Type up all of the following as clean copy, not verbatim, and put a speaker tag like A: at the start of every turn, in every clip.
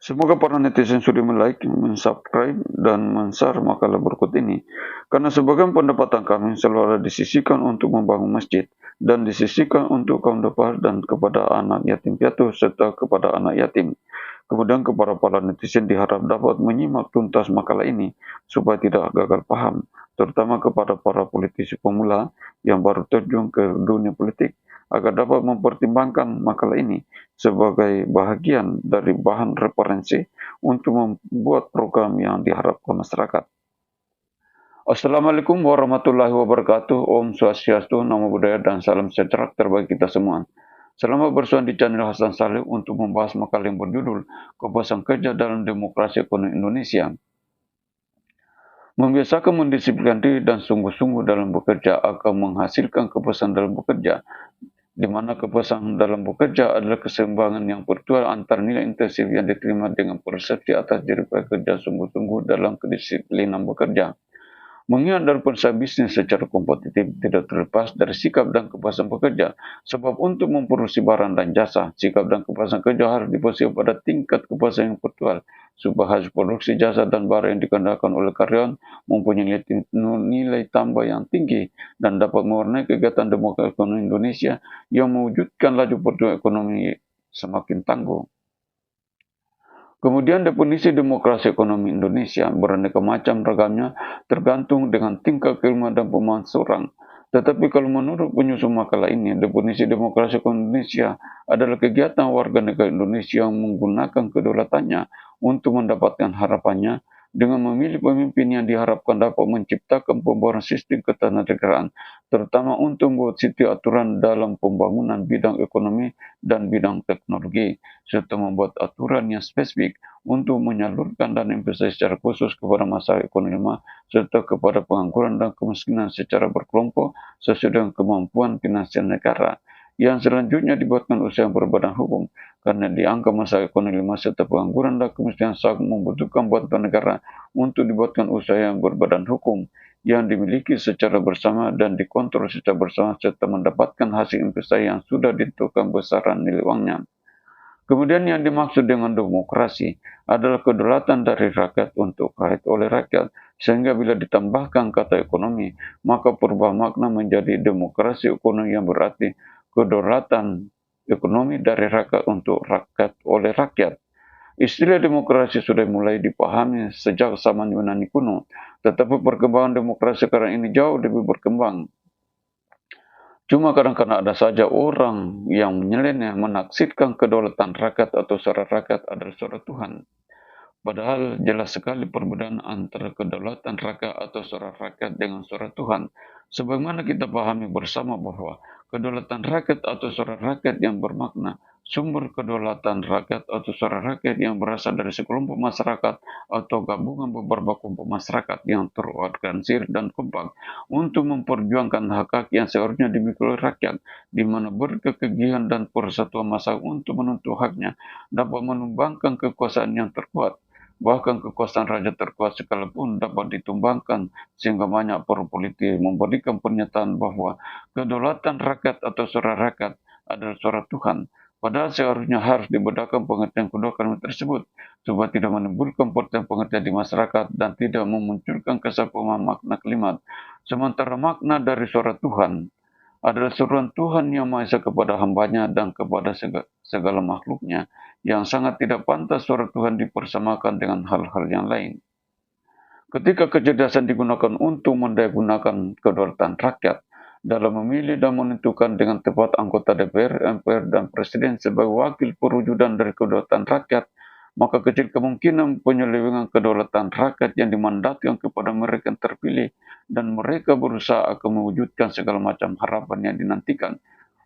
A: Semoga para netizen sudah like, subscribe dan men-share makalah berikut ini. Karena sebagian pendapatan kami selalu ada disisihkan untuk membangun masjid dan disisihkan untuk kaum duafa dan kepada anak yatim piatu serta kepada anak yatim. Kemudian kepada para netizen diharap dapat menyimak tuntas makalah ini supaya tidak gagal paham, terutama kepada para politisi pemula yang baru terjun ke dunia politik agar dapat mempertimbangkan makalah ini sebagai bahagian dari bahan referensi untuk membuat program yang diharapkan masyarakat. Assalamualaikum warahmatullahi wabarakatuh. Om Swastiastu, Namo Buddhaya, dan salam sejahtera bagi kita semua. Selamat bersuara di channel Hasan Saleh untuk membahas makalah yang berjudul Kepuasan Kerja dalam Demokrasi Ekonomi Indonesia. Membiasakan mendisiplinkan diri dan sungguh-sungguh dalam bekerja akan menghasilkan kepuasan dalam bekerja, di mana kepuasan dalam bekerja adalah keseimbangan yang virtual antara nilai intensif yang diterima dengan persepsi atas diri pekerja sungguh-sungguh dalam kedisiplinan bekerja. Mengingat dari perusahaan bisnis secara kompetitif tidak terlepas dari sikap dan kepuasan pekerja, sebab untuk memproduksi barang dan jasa, sikap dan kepuasan kerja harus diposisi pada tingkat kepuasan yang virtual, supaya hasil produksi jasa dan barang yang dikendalikan oleh karyawan mempunyai nilai tambah yang tinggi dan dapat mewarnai kegiatan demokrasi ekonomi Indonesia yang mewujudkan laju pertumbuhan ekonomi semakin tangguh. Kemudian definisi demokrasi ekonomi Indonesia beraneka macam ragamnya tergantung dengan tingkat keilmuan dan pemahaman seorang. Tetapi kalau menurut penyusun makalah ini, definisi demokrasi ekonomi Indonesia adalah kegiatan warga negara Indonesia yang menggunakan kedaulatannya untuk mendapatkan harapannya dengan memilih pemimpin yang diharapkan dapat menciptakan pembaruan sistem ketenaganegaraan, terutama untuk membuat sistem aturan dalam pembangunan bidang ekonomi dan bidang teknologi, serta membuat aturan yang spesifik untuk menyalurkan dana investasi secara khusus kepada masyarakat ekonomi lemah serta kepada pengangguran dan kemiskinan secara berkelompok sesuai dengan kemampuan finansial negara. Yang selanjutnya dibuatkan usaha yang berbadan hukum karena dianggap masalah ekonomi lemah serta pengangguran dan kemiskinan sangat membutuhkan bantuan negara untuk dibuatkan usaha yang berbadan hukum yang dimiliki secara bersama dan dikontrol secara bersama serta mendapatkan hasil investasi yang sudah ditentukan besaran nilai uangnya. Kemudian yang dimaksud dengan demokrasi adalah kedaulatan dari rakyat untuk rakyat oleh rakyat, sehingga bila ditambahkan kata ekonomi, maka perubahan makna menjadi demokrasi ekonomi yang berarti kedaulatan ekonomi dari rakyat untuk rakyat oleh rakyat. Istilah demokrasi sudah mulai dipahami sejak zaman Yunani kuno, tetapi perkembangan demokrasi sekarang ini jauh lebih berkembang. Cuma kadang-kadang ada saja orang yang menyeleneh menaksirkan kedaulatan rakyat atau suara rakyat adalah suara Tuhan. Padahal jelas sekali perbedaan antara kedaulatan rakyat atau suara rakyat dengan suara Tuhan. Sebagaimana kita pahami bersama bahwa kedaulatan rakyat atau suara rakyat yang bermakna sumber kedaulatan rakyat atau suara rakyat yang berasal dari sekelompok masyarakat atau gabungan beberapa kelompok masyarakat yang terorganisir dan kompak untuk memperjuangkan hak-hak yang seharusnya dimiliki oleh rakyat, di mana berkegigihan dan persatuan massa untuk menuntut haknya dapat menumbangkan kekuasaan yang terkuat. Bahkan kekuasaan raja terkuat sekalipun dapat ditumbangkan sehingga banyak para politik memberikan pernyataan bahwa kedaulatan rakyat atau suara rakyat adalah suara Tuhan. Padahal seharusnya harus dibedakan pengertian kedua kalimat tersebut supaya tidak menimbulkan pengertian di masyarakat dan tidak memunculkan kesalahpahaman makna kalimat. Sementara makna dari suara Tuhan adalah seruan Tuhan yang Maha Esa kepada hambanya dan kepada segala makhluknya, yang sangat tidak pantas suara Tuhan dipersamakan dengan hal-hal yang lain. Ketika kecerdasan digunakan untuk mendayagunakan kedaulatan rakyat dalam memilih dan menentukan dengan tepat anggota DPR, MPR, dan Presiden sebagai wakil perwujudan dari kedaulatan rakyat, maka kecil kemungkinan penyelewengan kedaulatan rakyat yang dimandatkan kepada mereka yang terpilih dan mereka berusaha akan mewujudkan segala macam harapan yang dinantikan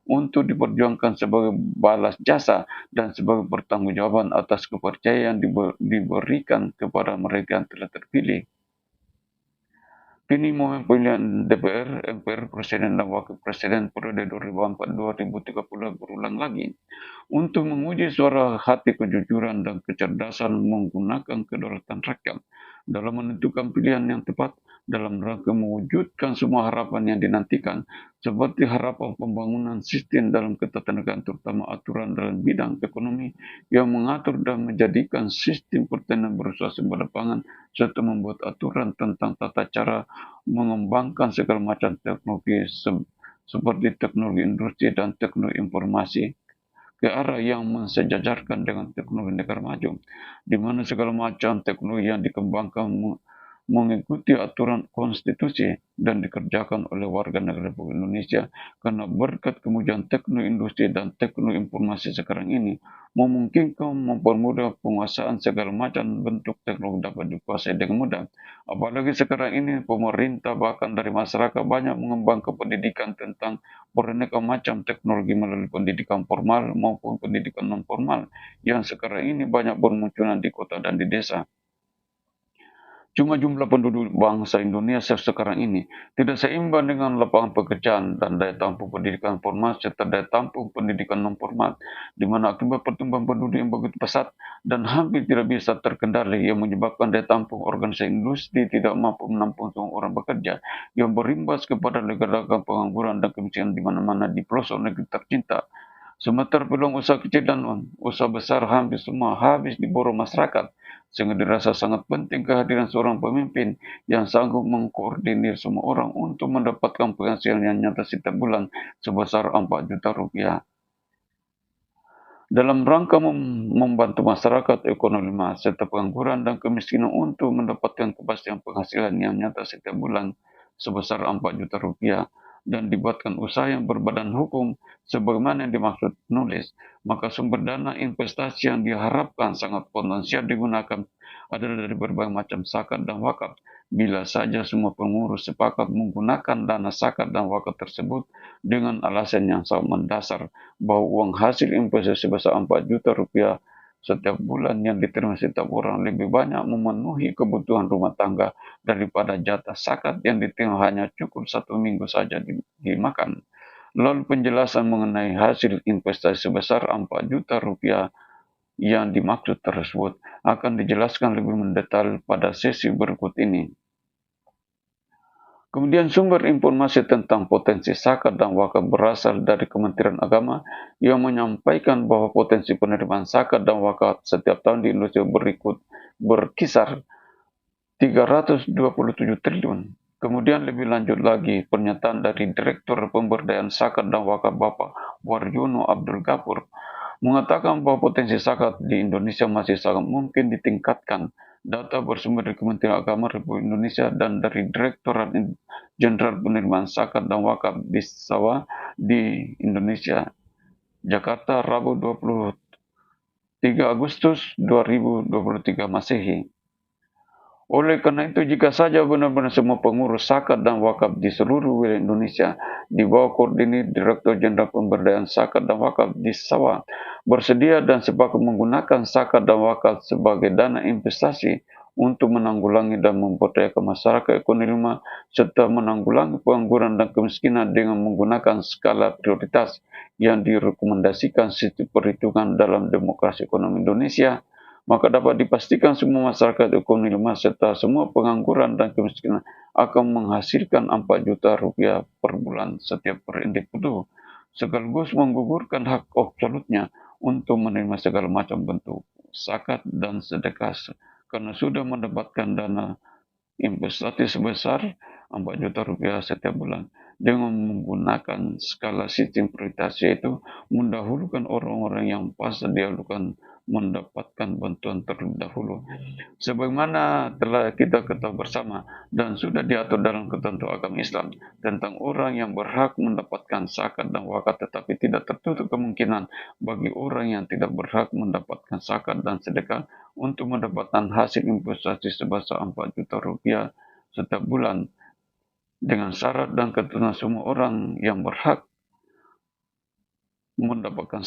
A: untuk diperjuangkan sebagai balas jasa dan sebagai pertanggungjawaban atas kepercayaan diberikan kepada mereka yang telah terpilih. Kini momen pemilihan DPR, MPR, Presiden dan Wakil Presiden periode 2004-2030 berulang lagi untuk menguji suara hati kejujuran dan kecerdasan menggunakan kedaulatan rakyat dalam menentukan pilihan yang tepat dalam rangka mewujudkan semua harapan yang dinantikan, seperti harapan pembangunan sistem dalam ketatanegaraan terutama aturan dalam bidang ekonomi yang mengatur dan menjadikan sistem pertanian bersumber pangan serta membuat aturan tentang tata cara mengembangkan segala macam teknologi seperti teknologi industri dan teknologi informasi ke arah yang mensejajarkan dengan teknologi negara maju, di mana segala macam teknologi yang dikembangkan mengikuti aturan konstitusi dan dikerjakan oleh warga negara Republik Indonesia karena berkat kemudahan teknologi industri dan teknologi informasi sekarang ini memungkinkan mempermudah penguasaan segala macam bentuk teknologi dapat dikuasai dengan mudah. Apalagi sekarang ini pemerintah bahkan dari masyarakat banyak mengembangkan pendidikan tentang beraneka macam teknologi melalui pendidikan formal maupun pendidikan non formal yang sekarang ini banyak bermunculan di kota dan di desa. Cuma jumlah penduduk bangsa Indonesia sekarang ini tidak seimbang dengan lapangan pekerjaan dan daya tampung pendidikan formal serta daya tampung pendidikan non formal, di mana akibat pertumbuhan penduduk yang begitu pesat dan hampir tidak bisa terkendali yang menyebabkan daya tampung organisasi industri tidak mampu menampung semua orang bekerja, yang berimbas kepada ledakan pengangguran dan kemiskinan di mana-mana di pelosok negeri tercinta. Sementara peluang usaha kecil dan usaha besar hampir semua habis diburu masyarakat, sehingga dirasa sangat penting kehadiran seorang pemimpin yang sanggup mengkoordinir semua orang untuk mendapatkan penghasilan yang nyata setiap bulan sebesar 4 juta rupiah. Dalam rangka membantu masyarakat ekonomi lemah serta pengangguran dan kemiskinan untuk mendapatkan kepastian penghasilan yang nyata setiap bulan sebesar 4 juta rupiah dan dibuatkan usaha yang berbadan hukum sebagaimana yang dimaksud nulis, maka sumber dana investasi yang diharapkan sangat potensial digunakan adalah dari berbagai macam zakat dan wakaf. Bila saja semua pengurus sepakat menggunakan dana zakat dan wakaf tersebut dengan alasan yang sangat mendasar bahwa uang hasil investasi sebesar 4 juta rupiah setiap bulan yang diterima setiap orang lebih banyak memenuhi kebutuhan rumah tangga daripada jatah zakat yang diterima hanya cukup 1 minggu saja dimakan. Lalu penjelasan mengenai hasil investasi sebesar 4 juta rupiah yang dimaksud tersebut akan dijelaskan lebih mendetail pada sesi berikut ini. Kemudian sumber informasi tentang potensi zakat dan wakaf berasal dari Kementerian Agama yang menyampaikan bahwa potensi penerimaan zakat dan wakaf setiap tahun di Indonesia berkisar 327 triliun. Kemudian lebih lanjut lagi pernyataan dari Direktur Pemberdayaan Zakat dan Wakaf Bapak Waryono Abdul Ghafur mengatakan bahwa potensi zakat di Indonesia masih sangat mungkin ditingkatkan. Data bersumber dari Kementerian Agama Republik Indonesia dan dari Direktorat Jenderal Penerimaan Zakat dan Wakaf di Sawa di Indonesia, Jakarta, Rabu 23 Agustus 2023 Masehi. Oleh karena itu, jika saja benar-benar semua pengurus zakat dan wakaf di seluruh wilayah Indonesia di bawah koordinir Direktur Jenderal Pemberdayaan Zakat dan Wakaf di Sawa bersedia dan sepakat menggunakan zakat dan wakaf sebagai dana investasi untuk menanggulangi dan memberdayakan masyarakat ekonomi lemah serta menanggulangi pengangguran dan kemiskinan dengan menggunakan skala prioritas yang direkomendasikan sistem perhitungan dalam demokrasi ekonomi Indonesia, maka dapat dipastikan semua masyarakat ekonomi lemah serta semua pengangguran dan kemiskinan akan menghasilkan 4 juta rupiah per bulan setiap per individu, sekaligus menggugurkan hak absolutnya untuk menerima segala macam bentuk zakat dan sedekah karena sudah mendapatkan dana investasi sebesar 4 juta rupiah setiap bulan. Dengan menggunakan skala sistem prioritas, yaitu mendahulukan orang-orang yang pas dialukan mendapatkan bantuan terlebih dahulu. Sebagaimana telah kita ketahui bersama dan sudah diatur dalam ketentuan agama Islam tentang orang yang berhak mendapatkan zakat dan wakaf, tetapi tidak tertutup kemungkinan bagi orang yang tidak berhak mendapatkan zakat dan sedekah untuk mendapatkan hasil investasi sebesar 4 juta rupiah setiap bulan dengan syarat dan ketentuan semua orang yang berhak mendapatkan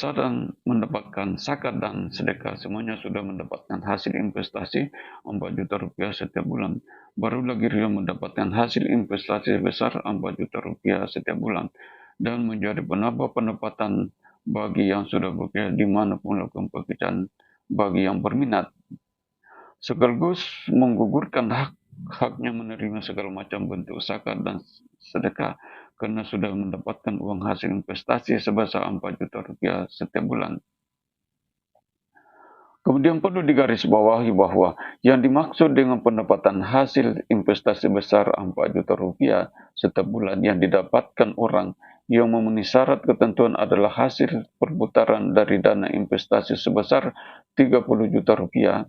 A: zakat dan sedekah, semuanya sudah mendapatkan hasil investasi 4 juta rupiah setiap bulan. Baru lagi Rio mendapatkan hasil investasi sebesar 4 juta rupiah setiap bulan dan menjadi penambah pendapatan bagi yang sudah bekerja dimanapun melakukan pekerjaan bagi yang berminat, sekaligus menggugurkan haknya menerima segala macam bentuk zakat dan sedekah karena sudah mendapatkan uang hasil investasi sebesar 4 juta rupiah setiap bulan. Kemudian perlu digarisbawahi bahwa yang dimaksud dengan pendapatan hasil investasi besar 4 juta rupiah setiap bulan yang didapatkan orang yang memenuhi syarat ketentuan adalah hasil perputaran dari dana investasi sebesar 30 juta rupiah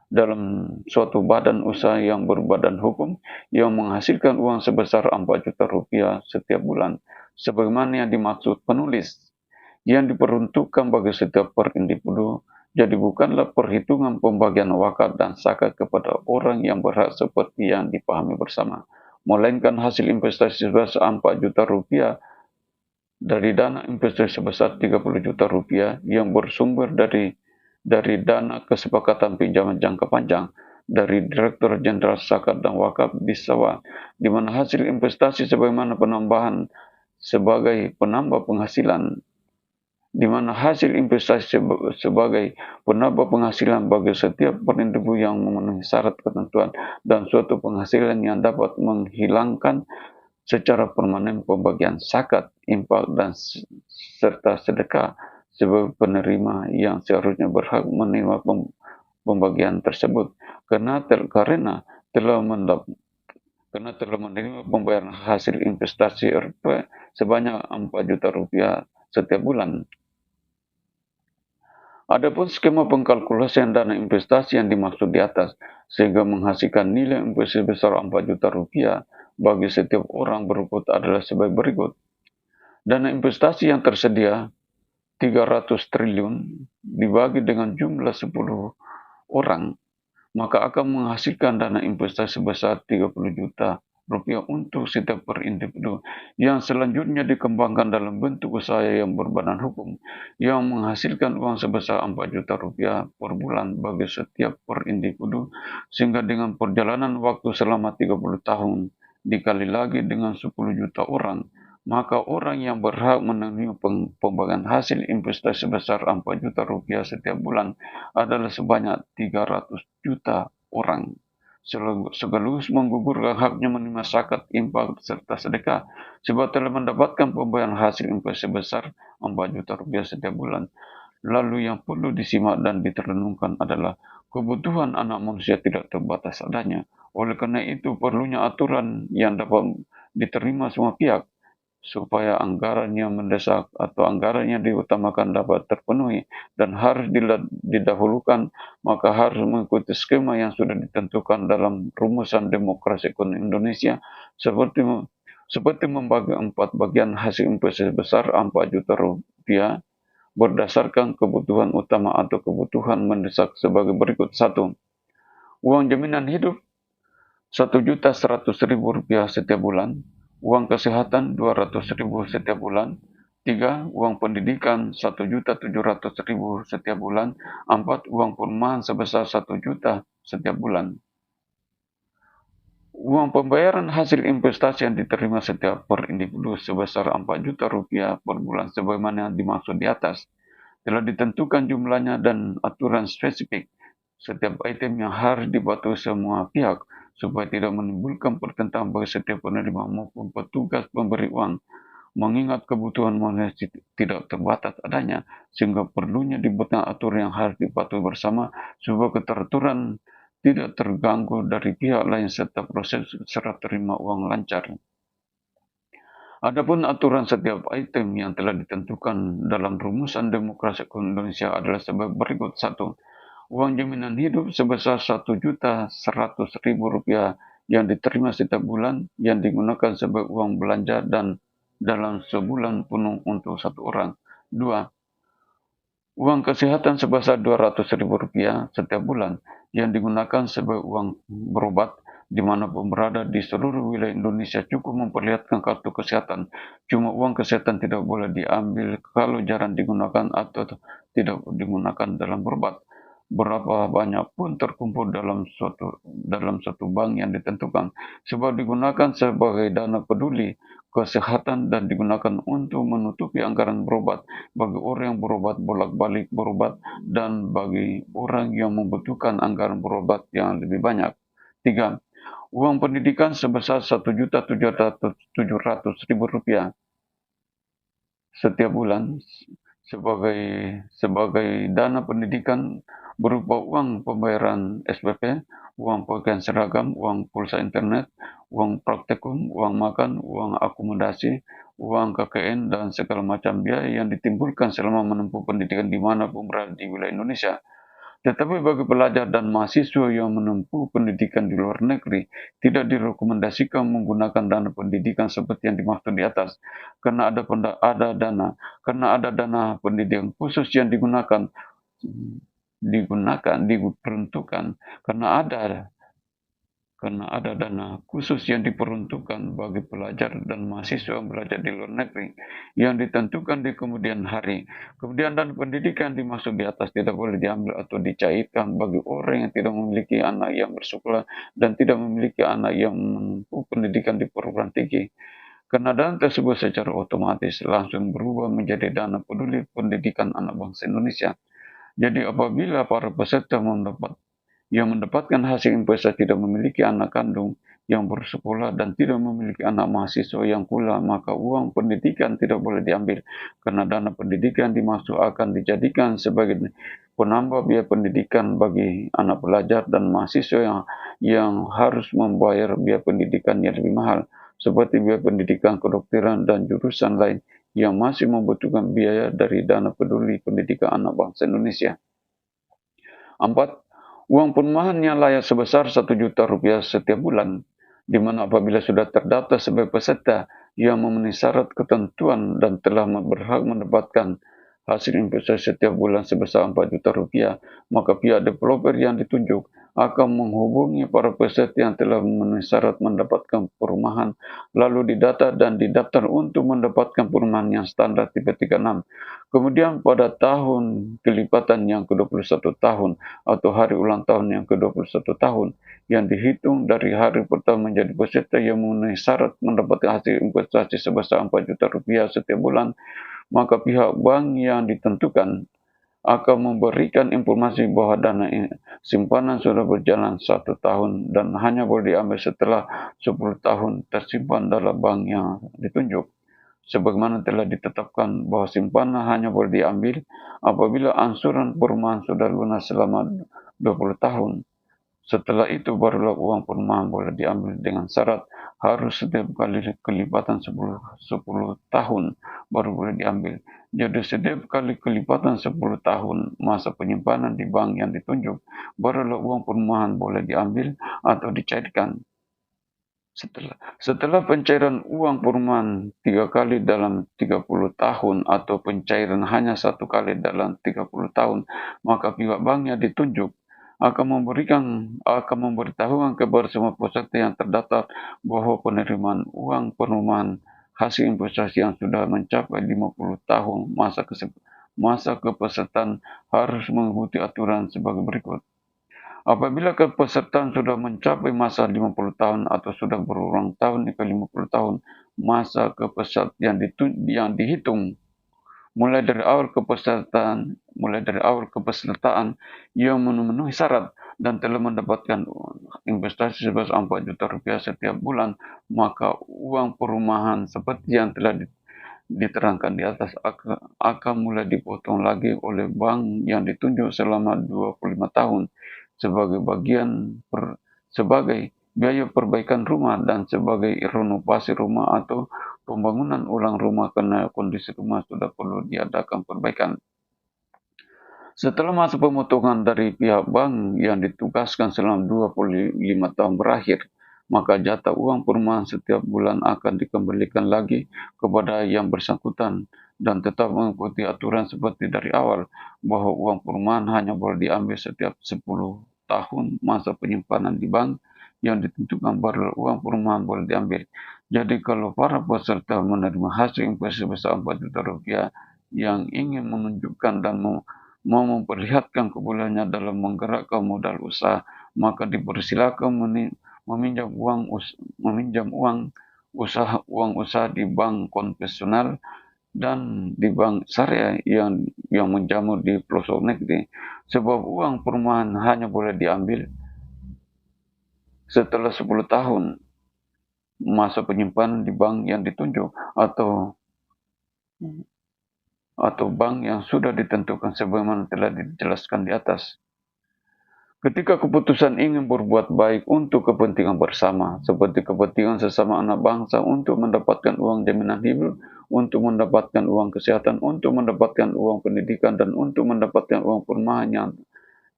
A: dalam suatu badan usaha yang berbadan hukum yang menghasilkan uang sebesar 4 juta rupiah setiap bulan, sebagaimana yang dimaksud penulis, yang diperuntukkan bagi setiap per individu. Jadi bukanlah perhitungan pembagian wakaf dan zakat kepada orang yang berhak seperti yang dipahami bersama, melainkan hasil investasi sebesar 4 juta rupiah dari dana investasi sebesar 30 juta rupiah yang bersumber dari dana kesepakatan pinjaman jangka panjang dari Direktur Jenderal Zakat dan Wakaf di Sawa, di mana hasil investasi sebagaimana penambahan sebagai penambah penghasilan, di mana hasil investasi sebagai penambah penghasilan bagi setiap individu yang memenuhi syarat ketentuan dan suatu penghasilan yang dapat menghilangkan secara permanen pembagian zakat, infak, dan serta sedekah sebagai penerima yang seharusnya berhak menerima pembagian tersebut karena telah menerima pembayaran hasil investasi RP sebanyak 4 juta rupiah setiap bulan. Adapun skema pengkalkulasian dana investasi yang dimaksud di atas, sehingga menghasilkan nilai investasi sebesar 4 juta rupiah bagi setiap orang berikut adalah sebagai berikut. Dana investasi yang tersedia 300 triliun dibagi dengan jumlah 10 orang, maka akan menghasilkan dana investasi sebesar 30 juta rupiah untuk setiap per individu yang selanjutnya dikembangkan dalam bentuk usaha yang berbadan hukum yang menghasilkan uang sebesar 4 juta rupiah per bulan bagi setiap per individu, sehingga dengan perjalanan waktu selama 30 tahun dikali lagi dengan 10 juta orang, maka orang yang berhak menerima pembagian hasil investasi sebesar 4 juta rupiah setiap bulan adalah sebanyak 300 juta orang, sekaligus menggugurkan haknya menerima zakat, infak, serta sedekah, sebab telah mendapatkan pembayaran hasil investasi sebesar 4 juta rupiah setiap bulan. Lalu yang perlu disimak dan diterenungkan adalah kebutuhan anak manusia tidak terbatas adanya. Oleh karena itu perlunya aturan yang dapat diterima semua pihak, supaya anggaran yang mendesak atau anggaran yang diutamakan dapat terpenuhi dan harus didahulukan, maka harus mengikuti skema yang sudah ditentukan dalam rumusan demokrasi ekonomi Indonesia, seperti membagi 4 bagian hasil investasi besar 4 juta rupiah berdasarkan kebutuhan utama atau kebutuhan mendesak sebagai berikut. 1. Uang jaminan hidup 1.100.000 rupiah setiap bulan. Uang kesehatan 200.000 setiap bulan. 3. Uang pendidikan 1.700.000 setiap bulan. 4. Uang perumahan sebesar 1 juta setiap bulan. Uang pembayaran hasil investasi yang diterima setiap per individu sebesar 4 juta rupiah per bulan sebagaimana yang dimaksud di atas. Telah ditentukan jumlahnya dan aturan spesifik setiap item yang harus dipatuhi semua pihak supaya tidak menimbulkan pertentangan bagi setiap penerima maupun petugas pemberi uang, mengingat kebutuhan manusia tidak terbatas adanya, sehingga perlunya dibuatkan aturan yang harus dipatuhi bersama supaya keteraturan tidak terganggu dari pihak lain serta proses serah terima uang lancar. Adapun aturan setiap item yang telah ditentukan dalam rumusan demokrasi Indonesia adalah sebagai berikut. 1. Uang jaminan hidup sebesar 1.100.000 rupiah yang diterima setiap bulan yang digunakan sebagai uang belanja dan dalam sebulan penuh untuk satu orang. 2. Uang kesehatan sebesar 200.000 rupiah setiap bulan yang digunakan sebagai uang berobat dimanapun berada di seluruh wilayah Indonesia cukup memperlihatkan kartu kesehatan. Cuma uang kesehatan tidak boleh diambil kalau jarang digunakan atau tidak digunakan dalam berobat. Berapa banyak pun terkumpul dalam satu bank yang ditentukan, sebab digunakan sebagai dana peduli kesehatan dan digunakan untuk menutupi anggaran berobat bagi orang yang berobat bolak-balik berobat dan bagi orang yang membutuhkan anggaran berobat yang lebih banyak. 3. Uang pendidikan sebesar Rp1.700.000 setiap bulan sebagai sebagai dana pendidikan berupa uang pembayaran SPP, uang pakaian seragam, uang pulsa internet, uang praktikum, uang makan, uang akomodasi, uang KKN, dan segala macam biaya yang ditimbulkan selama menempuh pendidikan di mana pun berada di wilayah Indonesia. Tetapi bagi pelajar dan mahasiswa yang menempuh pendidikan di luar negeri, tidak direkomendasikan menggunakan dana pendidikan seperti yang dimaksud di atas, karena ada dana pendidikan khusus yang diperuntukkan, karena ada dana khusus yang diperuntukkan bagi pelajar dan mahasiswa yang belajar di luar negeri yang ditentukan di kemudian hari. Kemudian dana pendidikan dimaksud di atas tidak boleh diambil atau dicairkan bagi orang yang tidak memiliki anak yang bersekolah dan tidak memiliki anak yang menempuh pendidikan di perguruan tinggi. Karena dana tersebut secara otomatis langsung berubah menjadi dana peduli pendidikan anak bangsa Indonesia. Jadi apabila para peserta mendapatkan hasil investasi tidak memiliki anak kandung yang bersekolah dan tidak memiliki anak mahasiswa yang pula, maka uang pendidikan tidak boleh diambil karena dana pendidikan dimaksud akan dijadikan sebagai penambah biaya pendidikan bagi anak pelajar dan mahasiswa yang harus membayar biaya pendidikan yang lebih mahal, seperti biaya pendidikan kedokteran dan jurusan lain yang masih membutuhkan biaya dari dana peduli pendidikan anak bangsa Indonesia. 4. Uang perumahan yang layak sebesar Rp1.000.000 setiap bulan, di mana apabila sudah terdaftar sebagai peserta yang memenuhi syarat ketentuan dan telah berhak mendapatkan hasil investasi setiap bulan sebesar Rp4.000.000, maka pihak developer yang ditunjuk akan menghubungi para peserta yang telah memenuhi syarat mendapatkan perumahan, lalu didata dan didaftar untuk mendapatkan perumahan yang standar tipe 36. Kemudian pada tahun kelipatan yang ke-21 tahun atau hari ulang tahun yang ke-21 tahun yang dihitung dari hari pertama menjadi peserta yang memenuhi syarat mendapatkan hasil investasi sebesar Rp4.000.000 setiap bulan, maka pihak bank yang ditentukan akan memberikan informasi bahwa dana simpanan sudah berjalan 1 tahun dan hanya boleh diambil setelah 10 tahun tersimpan dalam bank yang ditunjuk. Sebagaimana telah ditetapkan bahwa simpanan hanya boleh diambil apabila angsuran perumahan sudah lunas selama 20 tahun. Setelah itu barulah uang perumahan boleh diambil dengan syarat harus setiap kali kelipatan 10 tahun baru boleh diambil. Jadi setiap kali kelipatan 10 tahun masa penyimpanan di bank yang ditunjuk, barulah uang perumahan boleh diambil atau dicairkan. Setelah pencairan uang perumahan 3 kali dalam 30 tahun atau pencairan hanya 1 kali dalam 30 tahun, maka pihak bank yang ditunjuk akan memberitahukan kepada semua peserta yang terdaftar bahwa penerimaan uang perumahan hasil investasi yang sudah mencapai 50 tahun masa kepesertaan harus mengikuti aturan sebagai berikut. Apabila kepesertaan sudah mencapai masa 50 tahun atau sudah berulang tahun ke 50 tahun, masa kepesertaan yang dihitung mulai dari awal kepesertaan yang memenuhi syarat dan telah mendapatkan investasi sebesar Rp4.000.000 setiap bulan, maka uang perumahan seperti yang telah diterangkan di atas akan mulai dipotong lagi oleh bank yang ditunjuk selama 25 tahun sebagai biaya perbaikan rumah dan sebagai renovasi rumah atau pembangunan ulang rumah karena kondisi rumah sudah perlu diadakan perbaikan. Setelah masa pemotongan dari pihak bank yang ditugaskan selama 25 tahun berakhir, maka jatah uang perumahan setiap bulan akan dikembalikan lagi kepada yang bersangkutan dan tetap mengikuti aturan seperti dari awal bahwa uang perumahan hanya boleh diambil setiap 10 tahun masa penyimpanan di bank yang ditentukan baru uang perumahan boleh diambil. Jadi kalau para peserta menerima hasil investasi sebesar 4 juta rupiah yang ingin menunjukkan dan mau memperlihatkan kebolehannya dalam menggerakkan modal usaha, maka dipersilakan meminjam uang usaha di bank konvensional dan di bank syariah yang menjamur di pelosok negeri, sebab uang perumahan hanya boleh diambil setelah 10 tahun masa penyimpanan di bank yang ditunjuk atau bank yang sudah ditentukan sebagaimana telah dijelaskan di atas. Ketika keputusan ingin berbuat baik untuk kepentingan bersama, seperti kepentingan sesama anak bangsa untuk mendapatkan uang jaminan hidup, untuk mendapatkan uang kesehatan, untuk mendapatkan uang pendidikan, dan untuk mendapatkan uang perumahan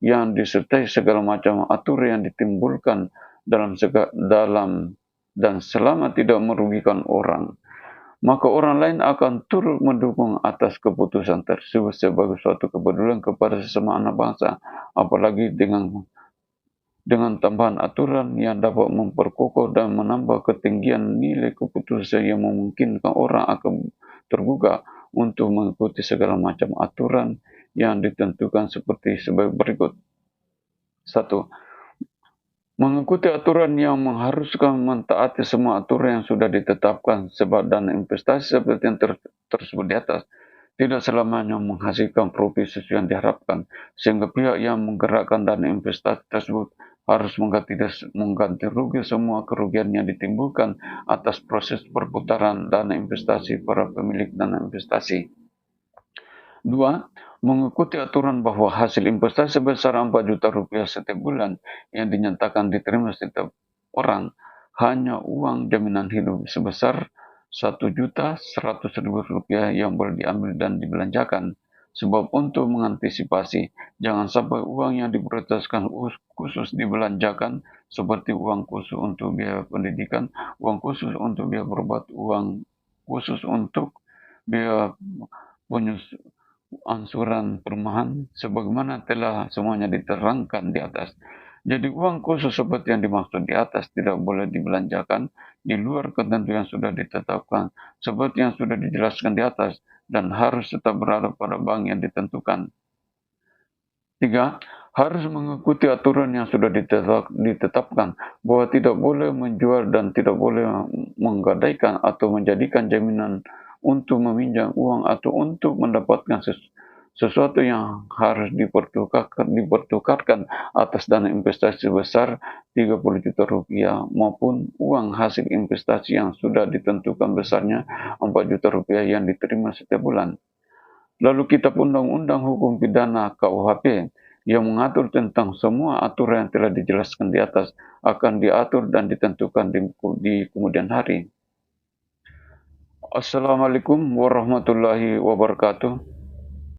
A: yang disertai segala macam aturan yang ditimbulkan dalam dan selama tidak merugikan orang, maka orang lain akan turut mendukung atas keputusan tersebut sebagai suatu kepedulian kepada sesama anak bangsa, apalagi dengan tambahan aturan yang dapat memperkokoh dan menambah ketinggian nilai keputusan yang memungkinkan orang akan tergugah untuk mengikuti segala macam aturan yang ditentukan seperti sebagai berikut. 1. Mengikuti aturan yang mengharuskan mentaati semua aturan yang sudah ditetapkan, sebab dana investasi seperti yang tersebut di atas tidak selamanya menghasilkan profit sesuai yang diharapkan, sehingga pihak yang menggerakkan dana investasi tersebut harus mengganti rugi semua kerugian yang ditimbulkan atas proses perputaran dana investasi para pemilik dana investasi. 2. Mengikuti aturan bahwa hasil investasi sebesar 4 juta rupiah setiap bulan yang dinyatakan diterima setiap orang hanya uang jaminan hidup sebesar 1.100.000 rupiah yang boleh diambil dan dibelanjakan. Sebab untuk mengantisipasi jangan sampai uang yang diprioritaskan khusus dibelanjakan, seperti uang khusus untuk biaya pendidikan, uang khusus untuk biaya berobat, uang khusus untuk biaya angsuran perumahan sebagaimana telah semuanya diterangkan di atas. Jadi uang khusus seperti yang dimaksud di atas tidak boleh dibelanjakan di luar ketentuan yang sudah ditetapkan seperti yang sudah dijelaskan di atas, dan harus tetap berada pada bank yang ditentukan. 3. Harus mengikuti aturan yang sudah ditetapkan bahwa tidak boleh menjual dan tidak boleh menggadaikan atau menjadikan jaminan untuk meminjam uang atau untuk mendapatkan sesuatu yang harus dipertukarkan atas dana investasi sebesar 30 juta rupiah maupun uang hasil investasi yang sudah ditentukan besarnya 4 juta rupiah yang diterima setiap bulan. Lalu kitab Undang-Undang Hukum Pidana KUHP yang mengatur tentang semua aturan yang telah dijelaskan di atas akan diatur dan ditentukan di kemudian hari. Assalamualaikum warahmatullahi wabarakatuh.